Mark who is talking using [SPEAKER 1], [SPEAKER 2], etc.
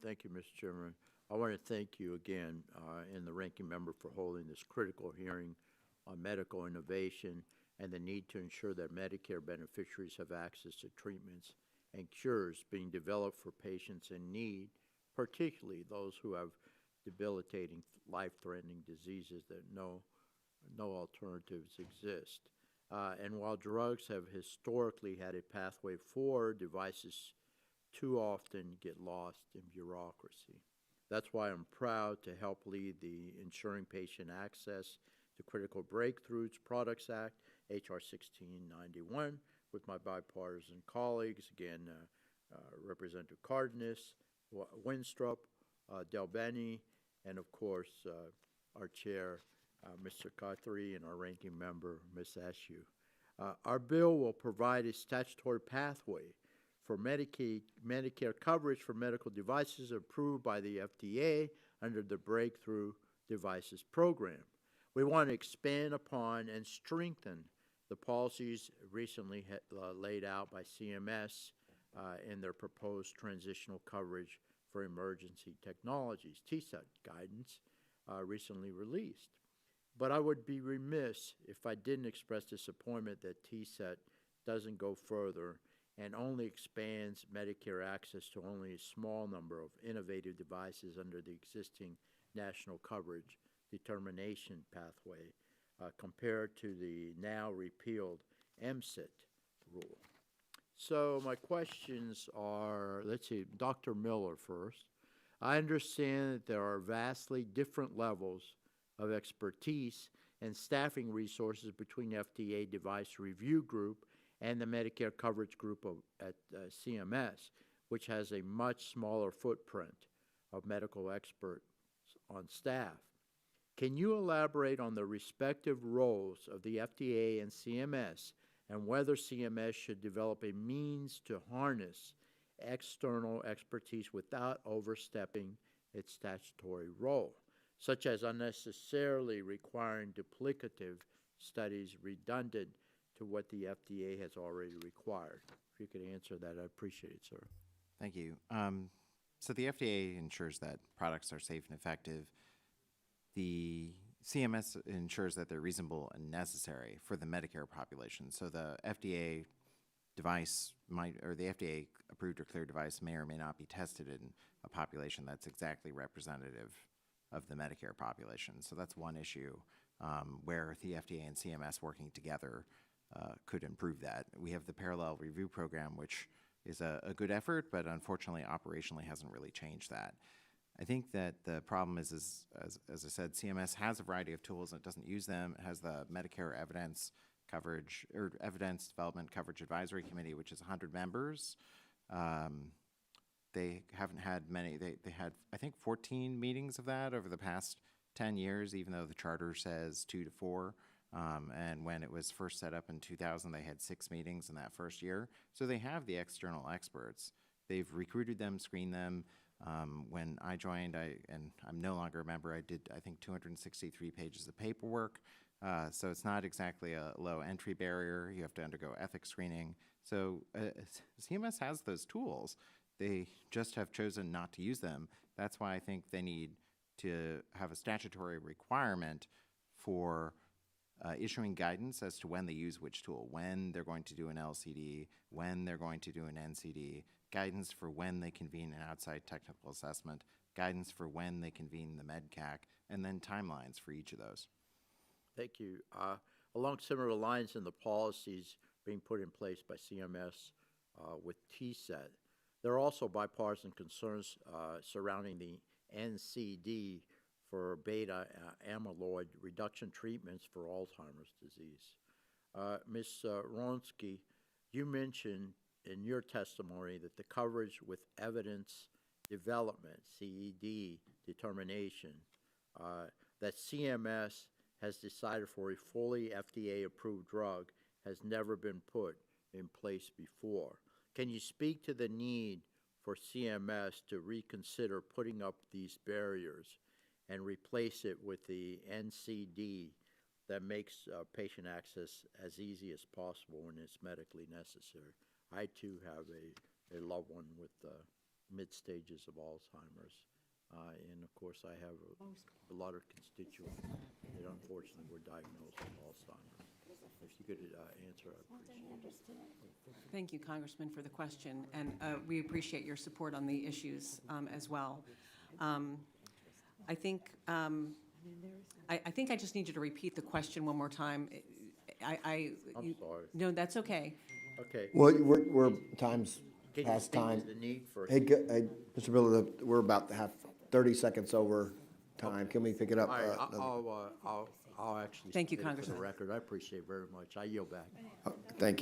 [SPEAKER 1] Thank you, Mr. Chairman. I want to thank you again and the ranking member for holding this critical hearing on medical innovation and the need to ensure that Medicare beneficiaries have access to treatments and cures being developed for patients in need, particularly those who have debilitating, life-threatening diseases that no alternatives exist. And while drugs have historically had a pathway forward, devices too often get lost in bureaucracy. That's why I'm proud to help lead the Ensuring Patient Access to Critical Breakthroughs Products Act, H.R. 1691, with my bipartisan colleagues, again, Representative Cardenas, Winstrup, Delbeni, and of course, our chair, Mr. Carthy, and our ranking member, Ms. Ashew. Our bill will provide a statutory pathway for Medicare coverage for medical devices approved by the FDA under the Breakthrough Devices Program. We want to expand upon and strengthen the policies recently laid out by CMS in their proposed transitional coverage for emergency technologies, TSET guidance, recently released. But I would be remiss if I didn't express disappointment that TSET doesn't go further and only expands Medicare access to only a small number of innovative devices under the existing national coverage determination pathway compared to the now repealed MCIT rule. So my questions are, let's see, Dr. Miller first. I understand that there are vastly different levels of expertise and staffing resources between FDA Device Review Group and the Medicare Coverage Group at CMS, which has a much smaller footprint of medical experts on staff. Can you elaborate on the respective roles of the FDA and CMS and whether CMS should develop a means to harness external expertise without overstepping its statutory role, such as unnecessarily requiring duplicative studies redundant to what the FDA has already required? If you could answer that, I'd appreciate it, sir.
[SPEAKER 2] Thank you. So the FDA ensures that products are safe and effective. The CMS ensures that they're reasonable and necessary for the Medicare population. So the FDA device the FDA approved or cleared device may or may not be tested in a population that's exactly representative of the Medicare population. So that's one issue where the FDA and CMS working together could improve that. We have the parallel review program, which is a good effort, but unfortunately operationally hasn't really changed that. I think that the problem is as I said, CMS has a variety of tools and it doesn't use them. It has the Medicare Evidence Coverage or Evidence Development Coverage Advisory Committee, which is 100 members. They haven't had many. They had, I think, 14 meetings of that over the past 10 years, even though the charter says 2 to 4. And when it was first set up in 2000, they had 6 meetings in that first year. So they have the external experts. They've recruited them, screened them. When I joined, and I'm no longer a member, I did, I think, 263 pages of paperwork. So it's not exactly a low entry barrier. You have to undergo ethics screening. So CMS has those tools. They just have chosen not to use them. That's why I think they need to have a statutory requirement for issuing guidance as to when they use which tool, when they're going to do an LCD, when they're going to do an NCD, guidance for when they convene an outside technical assessment, guidance for when they convene the MedCAC, and then timelines for each of those.
[SPEAKER 1] Thank you. Along similar lines in the policies being put in place by CMS with TSET, there are also bipartisan concerns surrounding the NCD for beta amyloid reduction treatments for Alzheimer's disease. Ms. Wronski, you mentioned in your testimony that the coverage with evidence development, CED determination, that CMS has decided for a fully FDA-approved drug has never been put in place before. Can you speak to the need for CMS to reconsider putting up these barriers and replace it with the NCD that makes patient access as easy as possible when it's medically necessary? I, too, have a loved one with mid-stages of Alzheimer's. And of course, I have a lot of constituents that unfortunately were diagnosed with Alzheimer's. If you could answer, I appreciate it.
[SPEAKER 3] Thank you, Congressman, for the question, and we appreciate your support on the issues as well. I think I just need you to repeat the question one more time.
[SPEAKER 1] I'm sorry.
[SPEAKER 3] No, that's okay.
[SPEAKER 1] Okay.
[SPEAKER 4] Well, we're time's
[SPEAKER 1] Can you
[SPEAKER 4] past
[SPEAKER 1] speak to
[SPEAKER 4] time.
[SPEAKER 1] the need for?
[SPEAKER 4] Hey, Mr. Miller, we're about to have 30 seconds over time. Can we pick it up?
[SPEAKER 1] All right, I'll actually.
[SPEAKER 3] Thank you,
[SPEAKER 1] submit it for
[SPEAKER 3] Congressman.
[SPEAKER 1] the record. I appreciate it very much. I yield back.
[SPEAKER 4] Thank you.